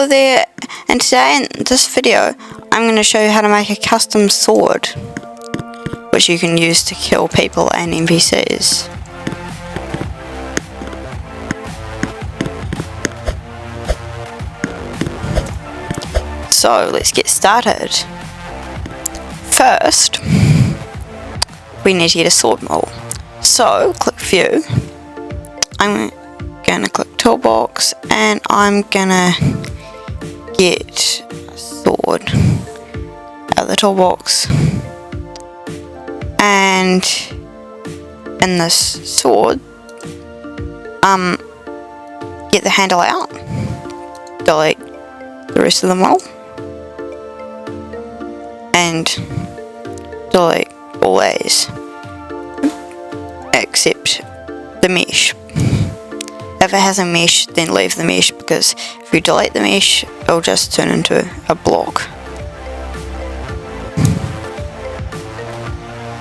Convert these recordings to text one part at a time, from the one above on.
Hello there, and today in this video I'm going to show you how to make a custom sword which you can use to kill people and NPCs. So let's get started. First we need to get a sword model. So click view, I'm going to click toolbox and I'm going to get a sword out of the toolbox, and in this sword get the handle out, delete the rest of the model and delete all these except the mesh. If it has a mesh, then leave the mesh, because if you delete the mesh, it'll just turn into a block.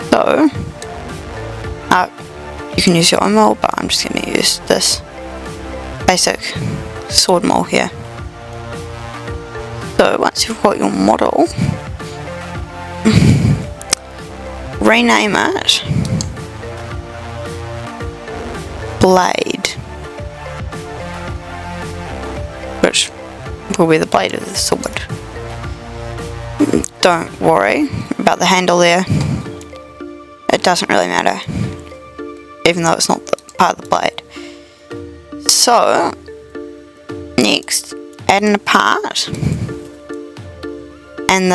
So, you can use your own mold, but I'm just going to use this basic sword mold here. So, once you've got your model, rename it Blade, which will be the blade of the sword. Don't worry about the handle there, it doesn't really matter, even though it's not part of the blade. So next, add in a part and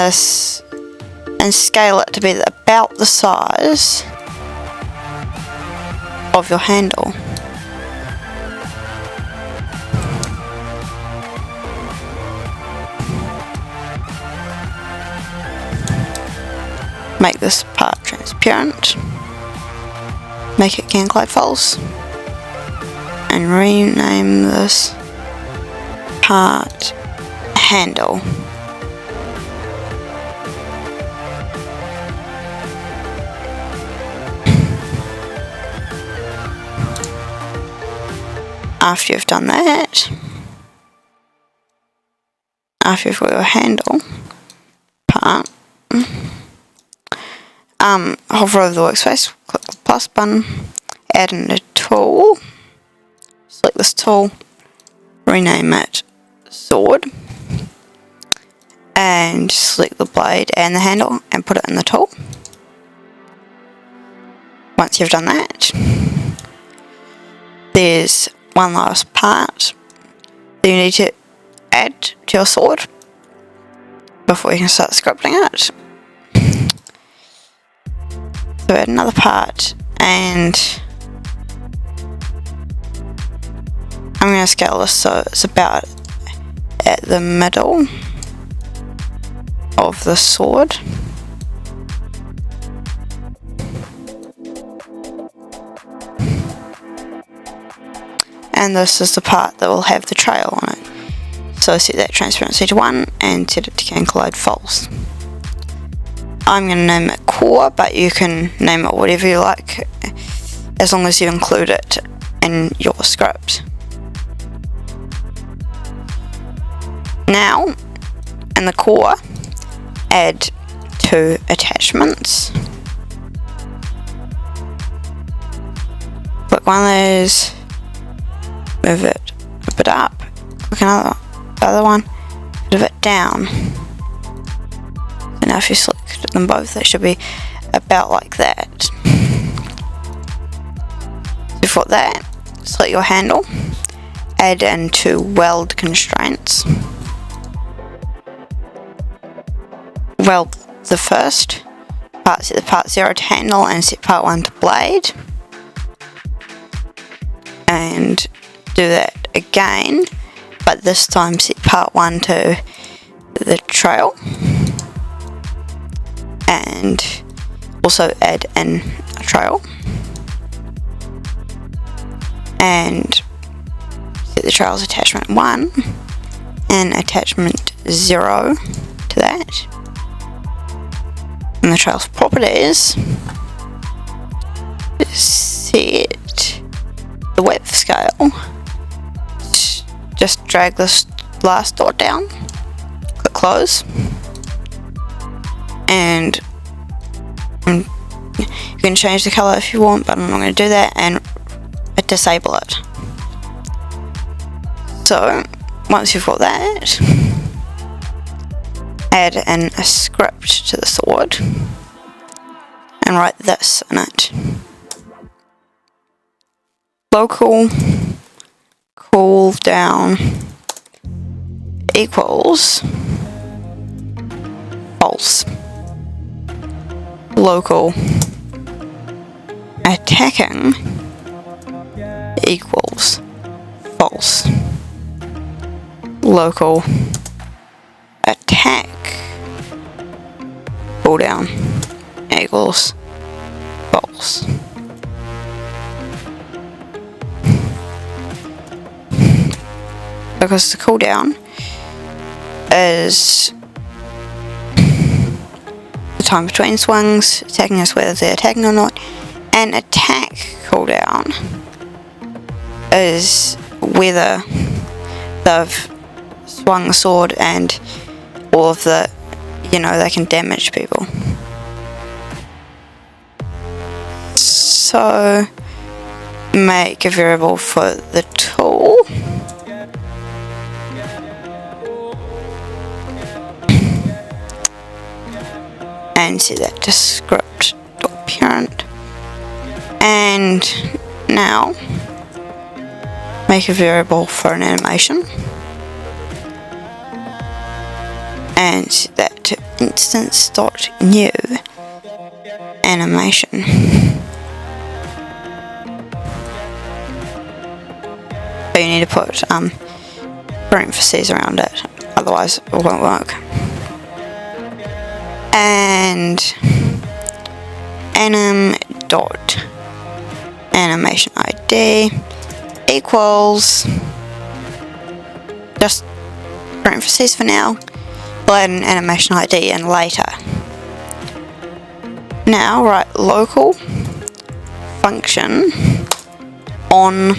scale it to be about the size of your handle. Make this part transparent, make it can glide false, and rename this part handle. After you've done that, after you've got your handle part, hover over the workspace, click the plus button, add in a tool, select this tool, rename it sword, and select the blade and the handle and put it in the tool. Once you've done that, there's one last part that you need to add to your sword before you can start sculpting it. So add another part, and I'm going to scale this so it's about at the middle of the sword. And this is the part that will have the trail on it. So set that transparency to 1 and set it to can collide false. I'm going to name it core, but you can name it whatever you like as long as you include it in your script. Now, in the core, add 2 attachments. Click one of those, move it a bit up, click the other one, move it down. So now if you select them both, they should be about like that. You've got that, select your handle, add in 2 weld constraints. Weld the first part, set the part 0 to handle and set part 1 to blade, and do that again, but this time set part 1 to the trail, and also add in a trail, and set the trail's attachment 1 and attachment 0 to that. And the trail's properties, set the width scale, just drag this last dot down, click close, and you can change the color if you want, but I'm not going to do that, and disable it. So once you've got that, add in a script to the sword and write this in it. Local cooldown equals false. Local attacking equals false. Local attack cooldown equals false. Because the cooldown is the time between swings, attacking is whether they're attacking or not, and attack cooldown is whether they've swung the sword and all of the, they can damage people. So make a variable for the tool. And set that to script.parent. And now make a variable for an animation. And set that to instance.new animation. But you need to put parentheses around it, otherwise it won't work. And anim.animation ID equals just parentheses for now. We'll add an animation ID in later. Now write local function on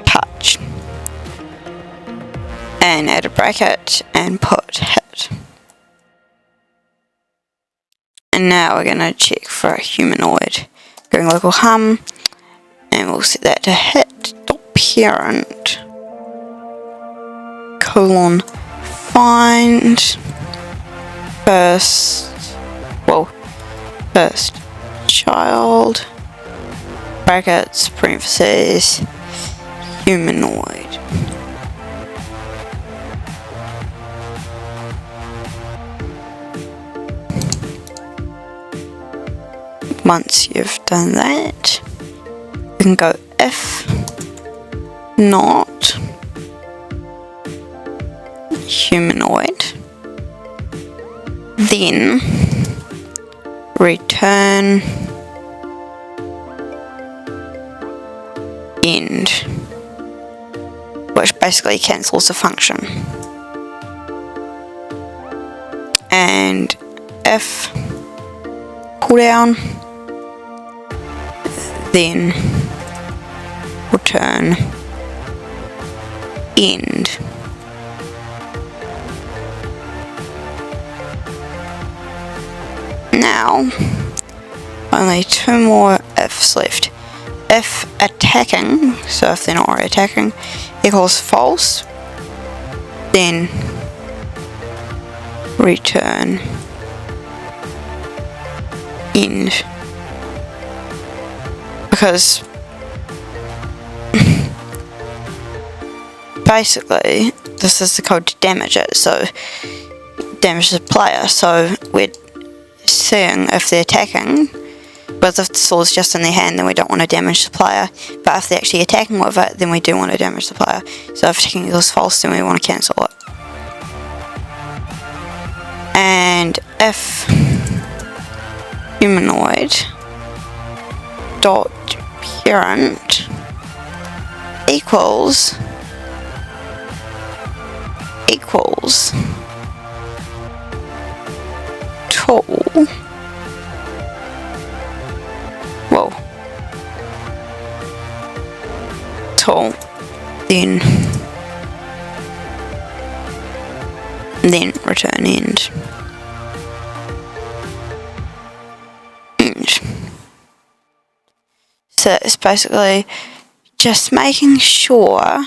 touch and add a bracket and put hit. And now we're going to check for a humanoid. Going local hum, and we'll set that to hit.parent colon find first child brackets parentheses humanoid. Once you've done that, you can go if not humanoid, then return end, which basically cancels the function. And if cooldown, then return end. Now, only two more ifs left. If attacking, so if they're not already attacking, equals false, then return end. Because basically this is the code to damage it, so damage the player, so we're seeing if they're attacking, but if the sword's just in their hand then we don't want to damage the player, but if they're actually attacking with it then we do want to damage the player. So if attacking equals false then we want to cancel it. And if humanoid dot parent equals tool, then and then return end. So it's basically just making sure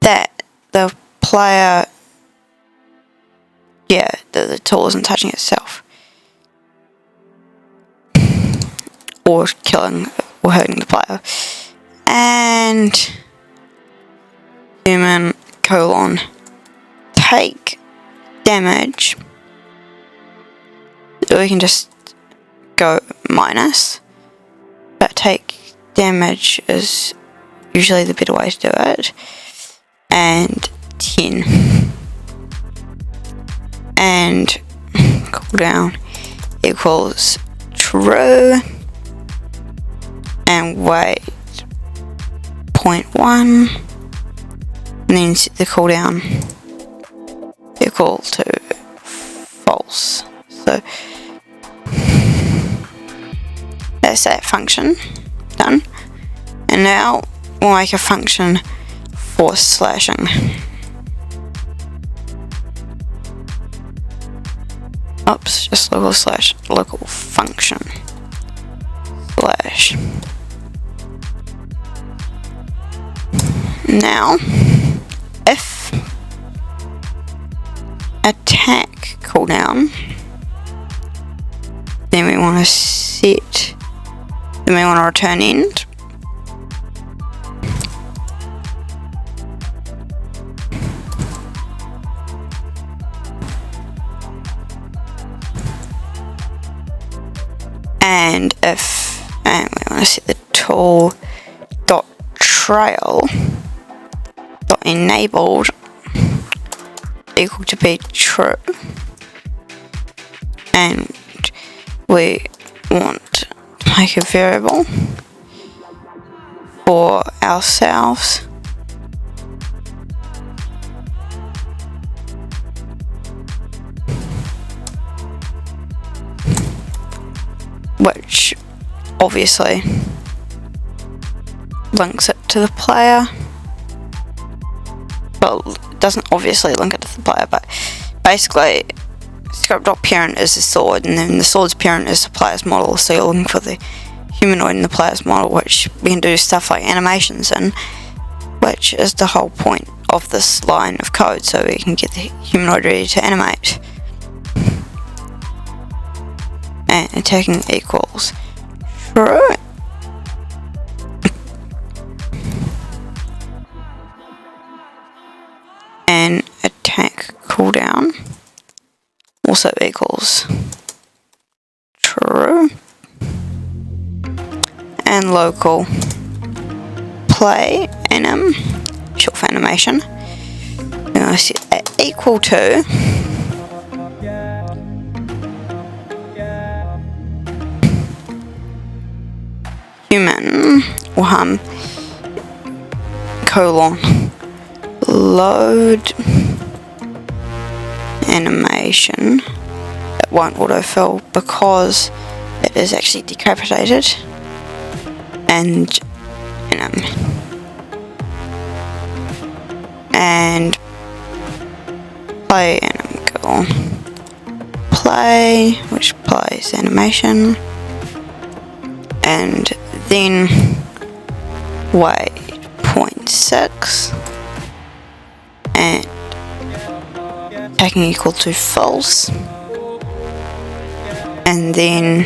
that the player, that the tool isn't touching itself or killing or hurting the player. And human : take damage. We can just go minus, but take damage is usually the better way to do it. And 10. And cooldown equals true. And wait 0.1. And then set the cooldown equal to false. So that's that function done. And now we'll make a function for slashing. Oops, just local function slash. Now, if attack cooldown, then we want to return end. And we want to set the tool dot trail dot enabled equal to be true, and we want to make a variable for ourselves which obviously links it to the player. Well, it doesn't obviously link it to the player, but basically scope.parent is the sword, and then the sword's parent is the player's model, so you're looking for the humanoid in the player's model, which we can do stuff like animations in, which is the whole point of this line of code, so we can get the humanoid ready to animate. And attacking equals true. And attack cooldown also equals true. And local play anim, short for animation. We're going to set that equal to human or load animation. It won't autofill because it is actually decapitated, and play play, which plays animation, and then wait 0.6 and attacking equal to false, and then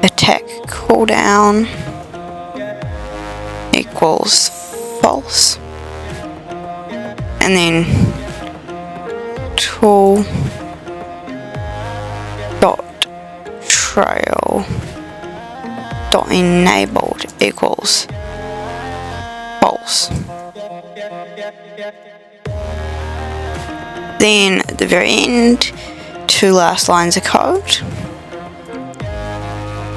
attack cooldown equals false, and then tool dot trail dot enabled equals false. Then at the very end, two last lines of code.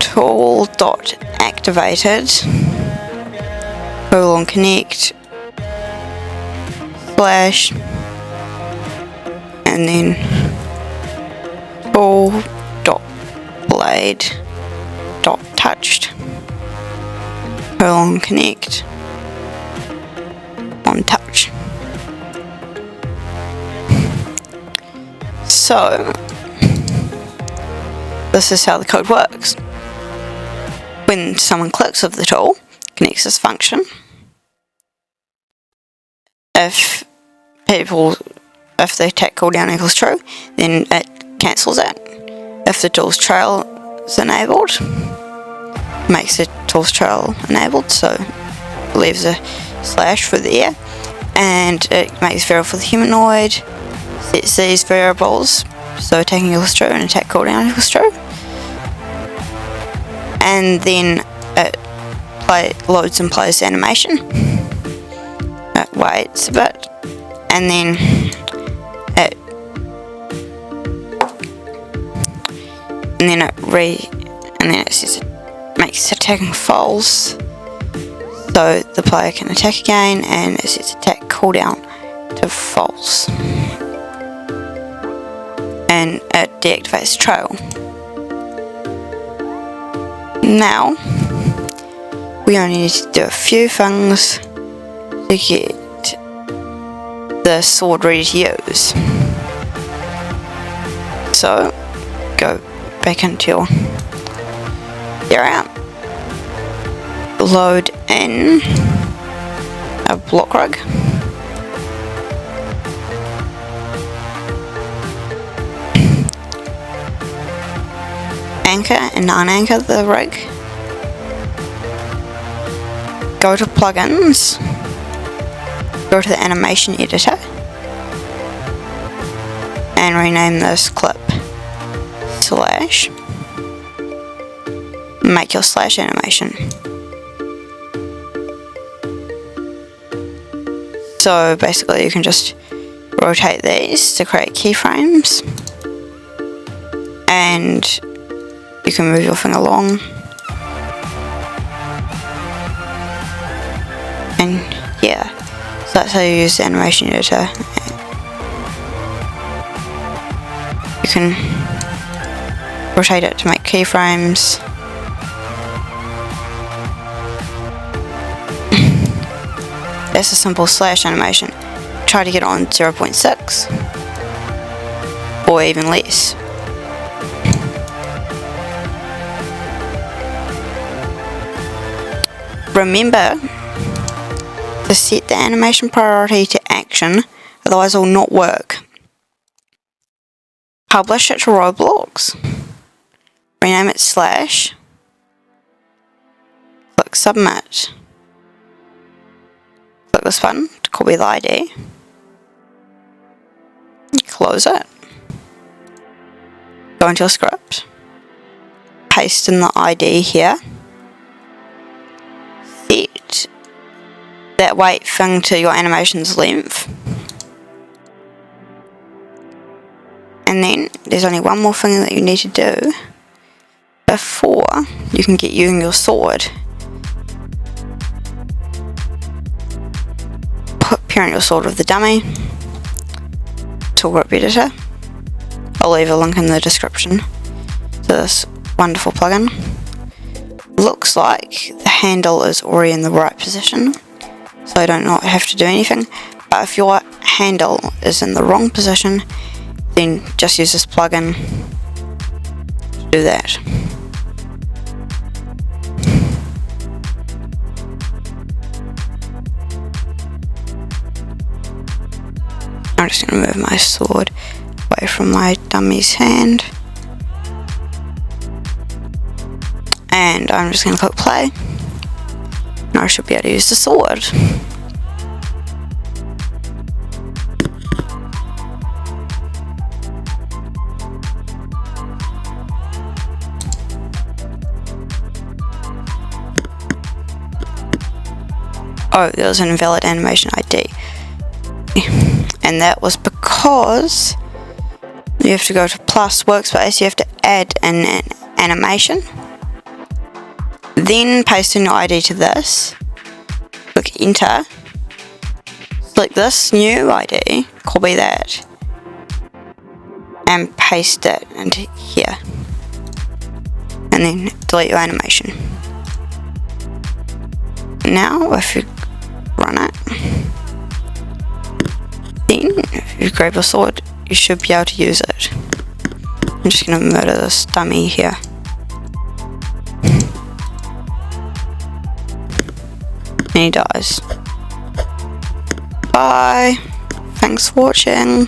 Tool dot activated connect slash, and then tool dot blade dot touched connect on touch. So this is how the code works. When someone clicks with the tool, connects this function. If the attack cooldown equals true, then it cancels it. If the tool's trail is enabled, makes the tool's trail enabled, so leaves a slash for the air, and it makes variable for the humanoid, sets these variables, so attacking equals true and attack cooldown equals true, and then it loads and plays the animation. It waits a bit, and then it says it makes attacking false, so the player can attack again, and it sets attack cooldown to false, and it deactivates the trail. Now we only need to do a few things to get the sword ready to use. So go back into your area, load in a block rug, anchor and unanchor the rig, go to plugins, go to the animation editor, and rename this clip slash, make your slash animation. So basically you can just rotate these to create keyframes, and you can move your thing along, and yeah, so that's how you use the animation editor. You can rotate it to make keyframes. That's a simple slash animation. Try to get it on 0.6 or even less. Remember to set the animation priority to action, otherwise it will not work. Publish it to Roblox, rename it slash, click submit, click this button to copy the ID, close it, go into your script, paste in the ID here, set that weight thing to your animation's length, and then there's only one more thing that you need to do before you can get using your sword. Parent your sword with the dummy tool grip editor. I'll leave a link in the description to this wonderful plugin. Looks like the handle is already in the right position, so I don't not have to do anything, but if your handle is in the wrong position, then just use this plugin to do that. I'm just going to move my sword away from my dummy's hand, and I'm just going to click play, and I should be able to use the sword. Oh, there was an invalid animation ID. And that was because you have to go to plus workspace, you have to add an animation, then paste in your ID to this, click enter, select this new ID, copy that, and paste it into here, and then delete your animation. Now if you run it, then if you grab your sword, you should be able to use it. I'm just gonna murder this dummy here. And he dies. Bye. Thanks for watching.